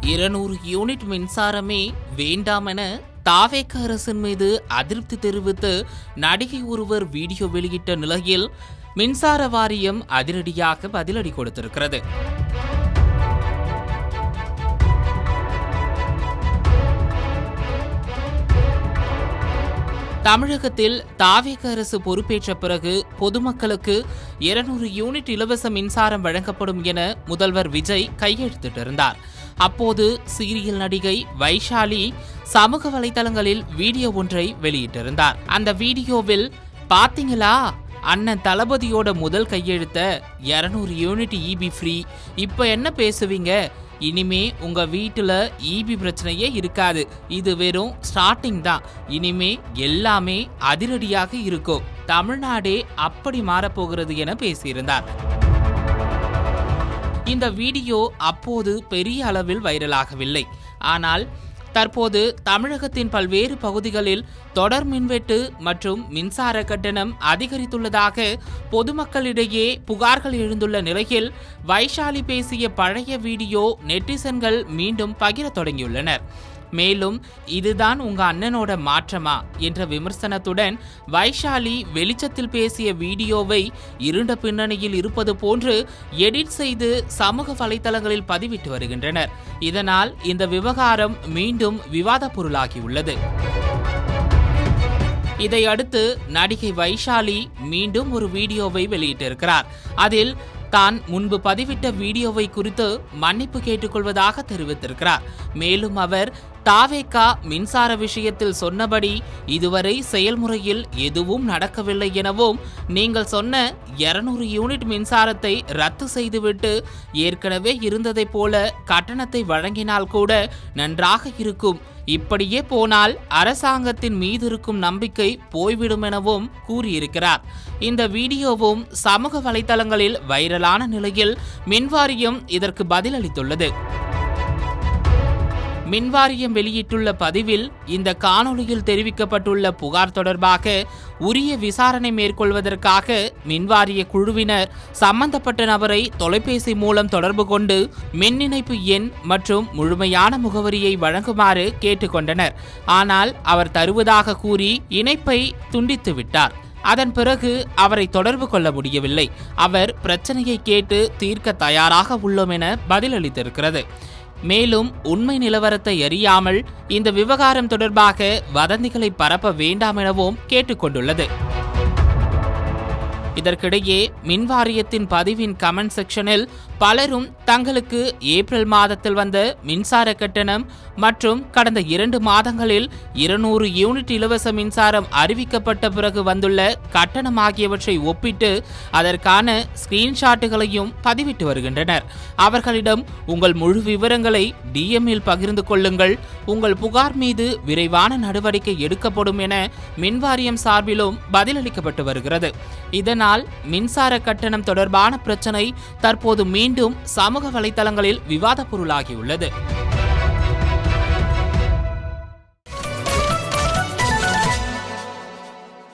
200 unit மின்சாரமே வேண்டாம் என தாவேக அரசின் மீது அதிருப்தி தெரிவித்து நடிகை ஒருவர் வீடியோ வெளியிட்ட நிலையில் மின்சார வாரியம் அதிரடியாக பதிலடி கொடுத்திருக்கிறது. தமிழகத்தில் தாவேக அரசு பொறுப்பேற்ற பிறகு பொதுமக்களுக்கு 200 யூனிட் இலவச மின்சாரம் வழங்கப்படும் என முதல்வர் விஜய் கையெழுத்திட்டிருந்தார். அப்போது சீரியல் நடிகை வைஷாலி சமூக வலைதளங்களில் வீடியோ ஒன்றை வெளியிட்டிருந்தார். அந்த வீடியோவில் பாத்தீங்களா, அண்ணன் தளபதியோட முதல் கையெழுத்த 200 யூனிட் இபி ஃப்ரீ, இப்ப என்ன பேசுவீங்க, இனிமே உங்க வீட்டுல இபி பிரச்சனையே இருக்காது, இது வெறும் ஸ்டார்டிங் தான், இனிமே எல்லாமே அதிரடியாக இருக்கும், தமிழ்நாடே அப்படி மாறப்போகிறது என பேசியிருந்தார். இந்த வீடியோ அப்போது பெரிய அளவில் வைரலாகவில்லை. ஆனால் தற்போது தமிழகத்தின் பல்வேறு பகுதிகளில் தொடர் மின்வெட்டு மற்றும் மின்சார கட்டணம் அதிகரித்துள்ளதாக பொதுமக்களிடையே புகார்கள் எழுந்துள்ள நிலையில் வைஷாலி பேசிய பழைய வீடியோ நெட்டிசன்கள் மீண்டும் பகிரத் தொடங்கியுள்ளனர். மேலும் இதுதான் உங்க அண்ணனோட மாற்றமா என்ற விமர்சனத்துடன் வைஷாலி வெளிச்சத்தில் பேசிய வீடியோவை இருண்ட பின்னணியில் இருப்பது போன்று எடிட் செய்து சமூக வலைதளங்களில் பதிவிட்டு வருகின்றனர். இதனால் இந்த விவகாரம் மீண்டும் விவாத பொருளாகியுள்ளது. இதையடுத்து நடிகை வைஷாலி மீண்டும் ஒரு வீடியோவை வெளியிட்டிருக்கிறார். அதில் தான் முன்பு பதிவிட்ட வீடியோவை குறித்து மன்னிப்பு கேட்டுக்கொள்வதாக தெரிவித்திருக்கிறார். மேலும் அவர் தாவேகா மின்சார விஷயத்தில் சொன்னபடி இதுவரை செயல்முறையில் எதுவும் நடக்கவில்லை எனவும், நீங்கள் சொன்ன 200 யூனிட் மின்சாரத்தை ரத்து செய்துவிட்டு ஏற்கனவே இருந்ததைப் போல கட்டணத்தை வழங்கினால் கூட நன்றாக இருக்கும், இப்படியே போனால் அரசாங்கத்தின் மீது இருக்கும் நம்பிக்கை போய்விடும் எனவும் கூறியிருக்கிறார். இந்த வீடியோவும் சமூக வலைதளங்களில் வைரலான நிலையில் மின்வாரியம் இதற்கு பதிலளித்துள்ளது. மின்வாரியம் வெளியிட்டுள்ள பதிவில் இந்த காணொளியில் தெரிவிக்கப்பட்டுள்ள புகார் தொடர்பாக உரிய விசாரணை மேற்கொள்வதற்காக மின்வாரிய குழுவினர் சம்பந்தப்பட்ட நபரை தொலைபேசி மூலம் தொடர்பு கொண்டு மின் இணைப்பு எண் மற்றும் முழுமையான முகவரியை வழங்குமாறு கேட்டுக்கொண்டனர். ஆனால் அவர் தருவதாக கூறி இணைப்பை துண்டித்து விட்டார். அதன் பிறகு அவரை தொடர்பு கொள்ள முடியவில்லை. அவர் பிரச்சனையை கேட்டு தீர்க்க தயாராக உள்ளோம் என பதிலளித்திருக்கிறது. மேலும் உண்மை நிலவரத்தை அறியாமல் இந்த விவகாரம் தொடர்பாக வதந்திகளை பரப்ப வேண்டாம் எனவும் கேட்டுக்கொண்டுள்ளது. இதற்கிடையே மின்வாரியத்தின் பதிவின் கமெண்ட் செக்ஷனில் பலரும் தங்களுக்கு ஏப்ரல் மாதத்தில் வந்த மின்சார கட்டணம் மற்றும் கடந்த 2 மாதங்களில் 200 யூனிட் இலவச மின்சாரம் அறிவிக்கப்பட்ட பிறகு வந்துள்ள கட்டணம் ஆகியவற்றை ஒப்பிட்டு அதற்கான ஸ்கிரீன்ஷாட்டுகளையும் பதிவிட்டு வருகின்றனர். அவர்களிடம் உங்கள் முழு விவரங்களை டிஎம்மில் பகிர்ந்து கொள்ளுங்கள், உங்கள் புகார் மீது விரைவான நடவடிக்கை எடுக்கப்படும் என மின்வாரியம் சார்பிலும் பதிலளிக்கப்பட்டு வருகிறது. இதனால் மின்சார கட்டணம் தொடர்பான பிரச்சனை தற்போது மீண்டும் சமூக வலைதளங்களில் விவாத பொருளாகியுள்ளது.